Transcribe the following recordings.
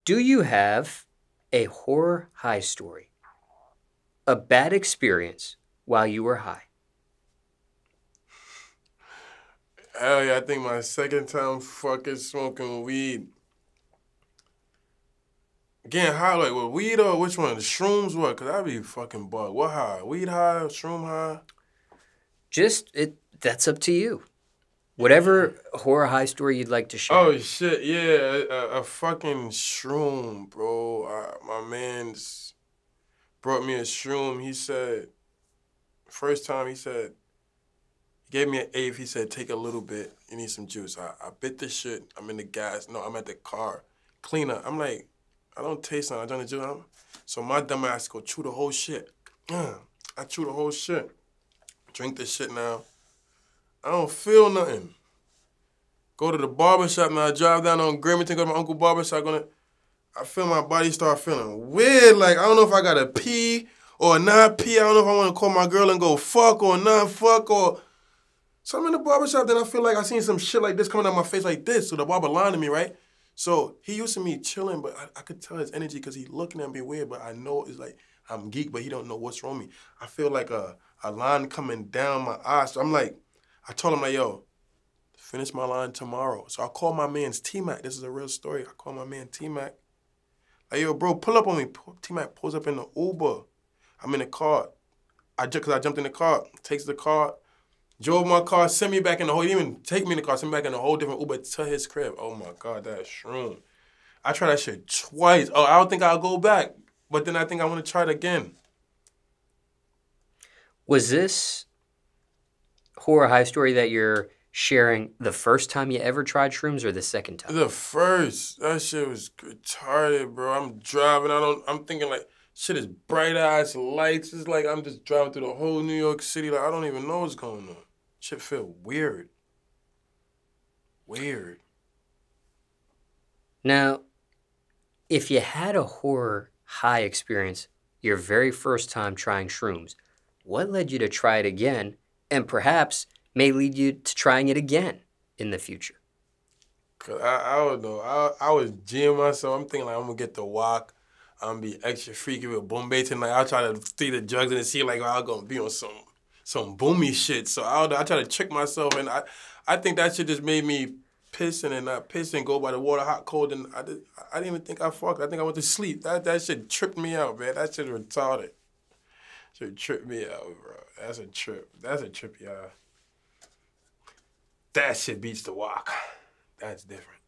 Do you have a horror high story? A bad experience while you were high? Hell yeah, I think my second time fucking smoking weed. Getting high, like with weed or which one? The shrooms, what? Because I be fucking bugged. What high? Weed high? Shroom high? That's up to you. Whatever horror high story you'd like to share. Oh, shit, yeah. A fucking shroom, bro. My man's brought me a shroom. He said, first time he said, he gave me an eighth. He said, take a little bit. You need some juice. I bit this shit. I'm in the gas. No, I'm at the car. Cleaner. I'm like, I don't taste nothing. I done the juice. So my dumb ass go chew the whole shit. I chew the whole shit. Drink this shit now. I don't feel nothing. Go to the barbershop now. I drive down on Grimmington, go to my uncle barbershop. I feel my body start feeling weird. Like, I don't know if I gotta pee or not pee. I don't know if I wanna call my girl and go fuck or not fuck or... So I'm in the barbershop, then I feel like I seen some shit like this coming out my face like this. So the barber lying to me, right? So he used to me chilling, but I could tell his energy because he looking at me weird, but I know it's like I'm geek, but he don't know what's wrong with me. I feel like a line coming down my eyes. So I'm like, I told him like, yo, finish my line tomorrow. So I call my man's T-Mac. This is a real story. I call my man T-Mac. Like, yo, bro, pull up on me. T-Mac pulls up in the Uber. I'm in the car. Because I jumped in the car, takes the car, drove my car, sent me back in the whole, he didn't even take me in the car, sent me back in a whole different Uber to his crib. Oh my God, that shroom. I tried that shit twice. Oh, I don't think I'll go back. But then I think I want to try it again. Was this horror high story that you're sharing the first time you ever tried shrooms or the second time? The first. That shit was retarded, bro. I'm driving. I'm thinking like, shit is bright ass lights. It's like I'm just driving through the whole New York City. Like, I don't even know what's going on. Shit feel weird. Weird. Now, if you had a horror high experience your very first time trying shrooms, what led you to try it again and perhaps may lead you to trying it again in the future? Cause I don't know. I was G'ing myself. I'm thinking like I'm gonna get the walk. I'm gonna be extra freaky with Bombay tonight. I'll try to see the drugs and see like I'm gonna be on some boomy shit. So I try to trick myself, and I think that shit just made me pissing and not pissing, go by the water hot cold, and I didn't even think I fucked. I think I went to sleep. That shit tripped me out, man. That shit retarded. Shit tripped me out, bro. That's a trip. That's a trip, y'all. That shit beats the walk. That's different.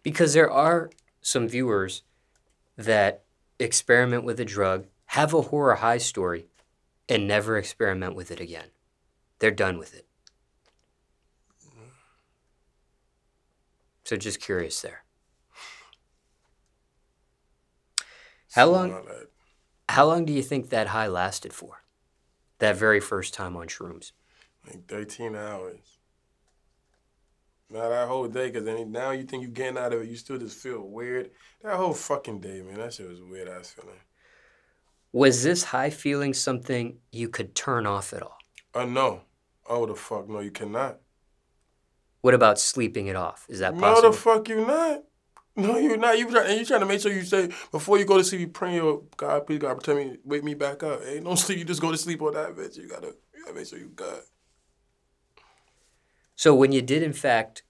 Because there are some viewers that experiment with a drug, have a horror high story, and never experiment with it again. They're done with it. So just curious there. How long do you think that high lasted for? That very first time on shrooms? Like 13 hours. Not that whole day, because now you think you're getting out of it, you still just feel weird. That whole fucking day, man, that shit was a weird-ass feeling. Was this high feeling something you could turn off at all? No. Oh, the fuck, no, you cannot. What about sleeping it off? Is that No, possible? the fuck you not. No, you're not. You trying to make sure you say, before you go to sleep, you praying, your God, please, God, protect me, wake me back up. Hey, don't sleep, you just go to sleep on that bitch. You gotta make sure you good. So when you did, in fact,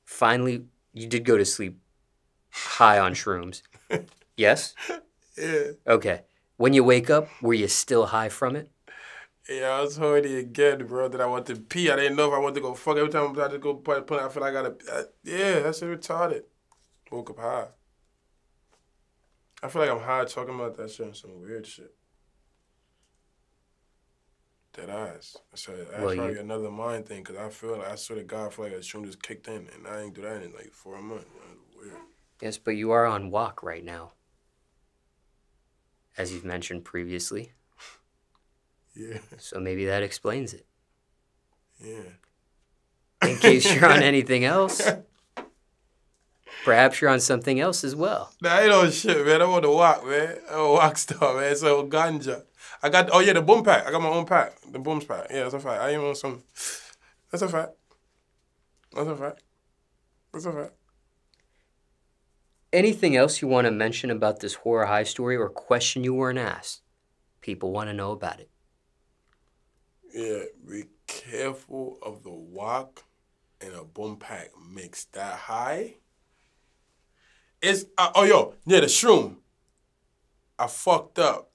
finally, you did go to sleep high on shrooms, yes? Yeah. Okay. When you wake up, were you still high from it? Yeah, I was horny again, bro, that I wanted to pee. I didn't know if I wanted to go fuck. Every time I tried to go put, I feel like I gotta, yeah, that shit retarded. Woke up high. I feel like I'm high talking about that shit and some weird shit. Dead eyes. That's probably another mind thing, because I swear to God, I feel like a shroom just kicked in, and I ain't do that in like 4 months. Weird. Yes, but you are on walk right now, as you've mentioned previously. Yeah. So maybe that explains it. Yeah. In case you're on anything else, perhaps you're on something else as well. Nah, I ain't on shit, man. I'm on the walk, man. I'm a walk star, man. So ganja. I got, oh yeah, the boom pack. I got my own pack. The booms pack. Yeah, that's a fact. I ain't on some, that's a fact. That's a fact. That's a fact. Anything else you want to mention about this horror high story or question you weren't asked? People want to know about it. Yeah, be careful of the wok and a boom pack mix that high. It's, the shroom. I fucked up.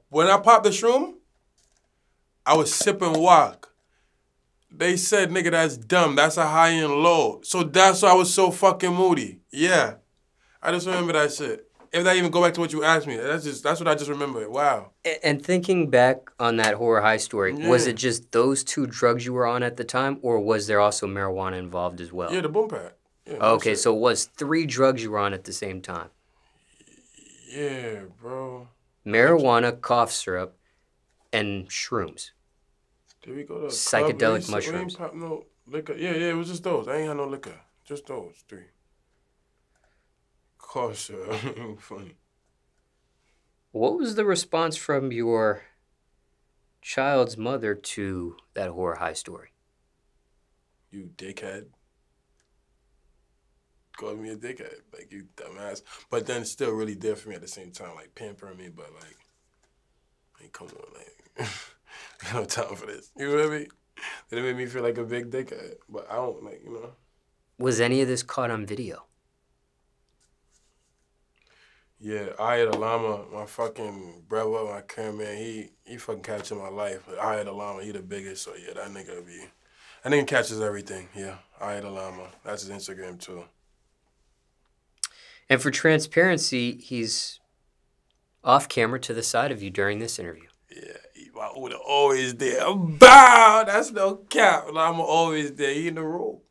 When I popped the shroom, I was sipping wok. They said, nigga, that's dumb. That's a high and low. So that's why I was so fucking moody. Yeah. I just remember that shit. If that even go back to what you asked me, that's what I just remember. Wow. And thinking back on that horror high story, was Yeah. it just those two drugs you were on at the time, or was there also marijuana involved as well? Yeah, the boom pack. Yeah, okay, so it was 3 drugs you were on at the same time. Yeah, bro. Marijuana, cough syrup, and shrooms. Did we go to a psychedelic club? mushrooms? We ain't pop no liquor. Yeah, it was just those. I ain't had no liquor. Just those 3. Cough syrup. Funny. What was the response from your child's mother to that horror high story? You dickhead. Called me a dickhead. Like, you dumbass. But then still really there for me at the same time. Like, pampering me, but like, come on, like, I got no time for this. You know what I mean? It made me feel like a big dickhead. But I don't, like, you know. Was any of this caught on video? Yeah, I had a llama, my fucking brother, my cameraman, he fucking captured my life. I had a llama, he the biggest, so yeah, that nigga catches everything, yeah. I had a llama, that's his Instagram too. And for transparency, he's off camera to the side of you during this interview. Yeah, my Uda always there. Bow! That's no cap. Llama always there, he in the room.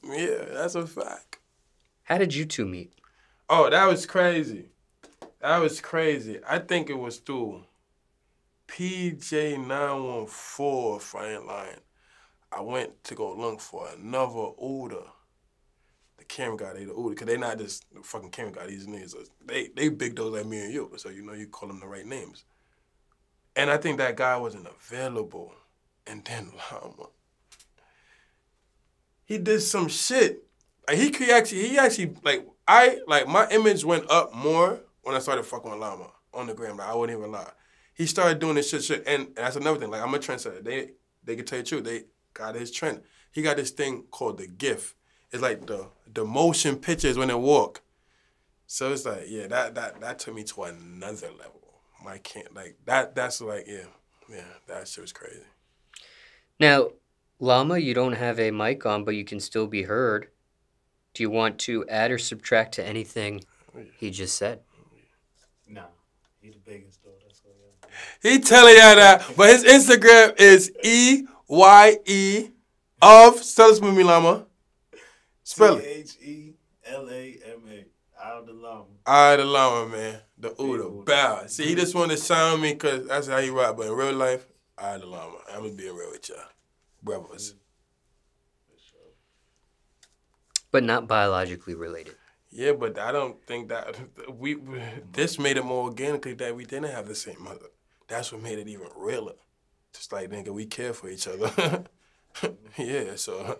Yeah, that's a fact. How did you two meet? Oh, that was crazy. That was crazy. I think it was through PJ914, if I ain't lying. I went to go look for another Uda. The camera guy, they the Uda, because they not just the fucking camera guy, these niggas. They big dogs like me and you, so you know you call them the right names. And I think that guy wasn't available. And then Llama, he did some shit. Like he actually my image went up more when I started fucking with Llama on the gram. Like, I wouldn't even lie. He started doing this shit, and that's another thing. Like, I'm a trendsetter. They can tell you the truth. They got his trend. He got this thing called the GIF. It's like the motion pictures when they walk. So it's like, yeah, that took me to another level. I can't that's like, yeah, that shit was crazy. Now, Llama, you don't have a mic on, but you can still be heard. Do you want to add or subtract to anything he just said? No, he the biggest though. That's what he telling y'all that, but his Instagram is EYE of spell it with me, Llama. Spell it. THELAMA. Out the Llama. Out the Llama, man. The Uda. Bow. See, he just wanted to sound me because that's how he rock, but in real life, out the Llama. I'm gonna be real with y'all, brothers. But not biologically related. Yeah, but I don't think that this made it more organically that we didn't have the same mother. That's what made it even realer. Just like, nigga, we care for each other. Yeah, so.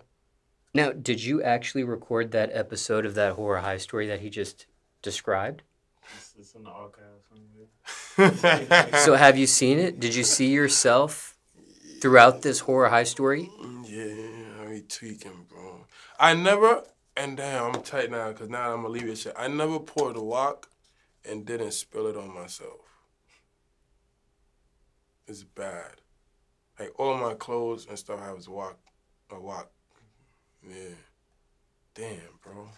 Now, did you actually record that episode of that horror high story that he just described? It's in the archives somewhere. So have you seen it? Did you see yourself throughout this horror high story? Yeah, I be tweaking, bro. I never, and damn, I'm tight now because now I'm going to leave this shit. I never poured a wok and didn't spill it on myself. It's bad. Like, all my clothes and stuff have a wok. Yeah. Damn, bro.